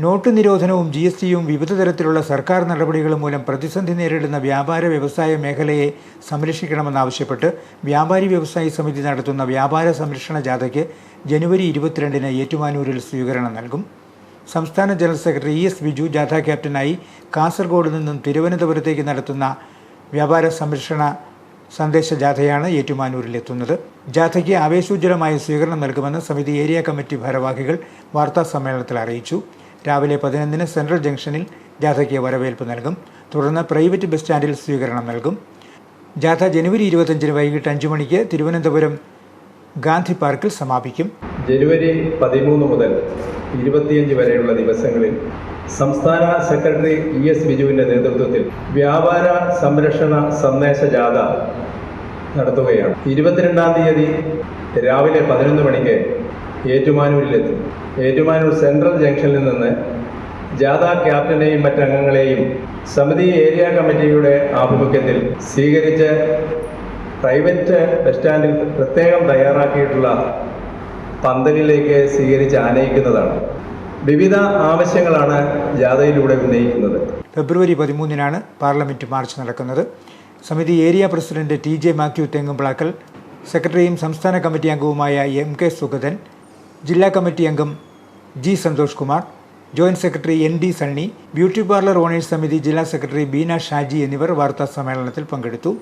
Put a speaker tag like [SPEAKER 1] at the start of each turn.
[SPEAKER 1] Not നിരോധനവും GSTയും വിവിധ തരത്തിലുള്ള സർക്കാർ നടപടികളും മൂലം പ്രതിസന്ധി നേരിടുന്ന വ്യാപാര വ്യവസായ മേഖലയെ സംരക്ഷിക്കണമെന്നാവശ്യപ്പെട്ട് വ്യാപാരി വ്യവസായി സമിതി നടത്തുന്ന വ്യാപാര സംരക്ഷണ ജാഥയ്ക്ക് ജനുവരി 22-ന് ഏറ്റുമാനൂരിൽ സ്വീകരണം നൽകും. സംസ്ഥാന ജനറൽ സെക്രട്ടറി ES ബിജു ജാഥ ക്യാപ്റ്റനായി കാസർഗോഡ് നിന്നും തിരുവനന്തപുരത്തേക്ക് നടത്തുന്ന വ്യാപാര സംരക്ഷണ സന്ദേശ ജാഥയാണ് ഏറ്റുമാനൂരിലെത്തുന്നത്. ജാഥയ്ക്ക് ആവേശോജ്വലമായ സ്വീകരണം നൽകുമെന്ന് സമിതി ഏരിയ കമ്മിറ്റി ഭാരവാഹികൾ വാർത്താ സമ്മേളനത്തിൽ അറിയിച്ചു. രാവിലെ 11-ന് സെൻട്രൽ ജംഗ്ഷനിൽ ജാഥയ്ക്ക് വരവേൽപ്പ് നൽകും. തുടർന്ന് പ്രൈവറ്റ് ബസ് സ്റ്റാൻഡിൽ സ്വീകരണം നൽകും. ജാഥ ജനുവരി 25-ന് വൈകിട്ട് 5 മണിക്ക് തിരുവനന്തപുരം ഗാന്ധി പാർക്കിൽ സമാപിക്കും.
[SPEAKER 2] ജനുവരി 13 മുതൽ 25 വരെയുള്ള ദിവസങ്ങളിൽ സംസ്ഥാന സെക്രട്ടറി ES ബിജുവിൻ്റെ നേതൃത്വത്തിൽ വ്യാപാര സംരക്ഷണ സന്ദേശ ജാഥ നടത്തുകയാണ്. 22-ാം തീയതി രാവിലെ 11 മണിക്ക് ഏറ്റുമാനൂരിലെത്തും. ഏറ്റുമാനൂർ സെൻട്രൽ ജംഗ്ഷനിൽ നിന്ന് ജാഥ ക്യാപ്റ്റനെയും മറ്റംഗങ്ങളെയും സമിതി ഏരിയ കമ്മിറ്റിയുടെ ആഭിമുഖ്യത്തിൽ സ്വീകരിച്ച് പ്രൈവറ്റ് ബസ് സ്റ്റാൻഡിൽ പ്രത്യേകം തയ്യാറാക്കിയിട്ടുള്ള പന്തലിലേക്ക് സ്വീകരിച്ച് ആനയിക്കുന്നതാണ്. വിവിധ ആവശ്യങ്ങളാണ് ജാഥയിലൂടെ ഉന്നയിക്കുന്നത്.
[SPEAKER 1] ഫെബ്രുവരി 13-നാണ് പാർലമെന്റ് മാർച്ച് നടക്കുന്നത്. സമിതി area president TJ Mathew Thengumplackal, സെക്രട്ടറിയും സംസ്ഥാന കമ്മിറ്റി അംഗവുമായ MK സുഗതൻ, ജില്ലാ കമ്മിറ്റി അംഗം G Santhosh Kumar, joint secretary ND Sunny, beauty parlour owners സമിതി ജില്ലാ സെക്രട്ടറി ബീന ഷാജി എന്നിവർ വാർത്താ സമ്മേളനത്തിൽ പങ്കെടുത്തു.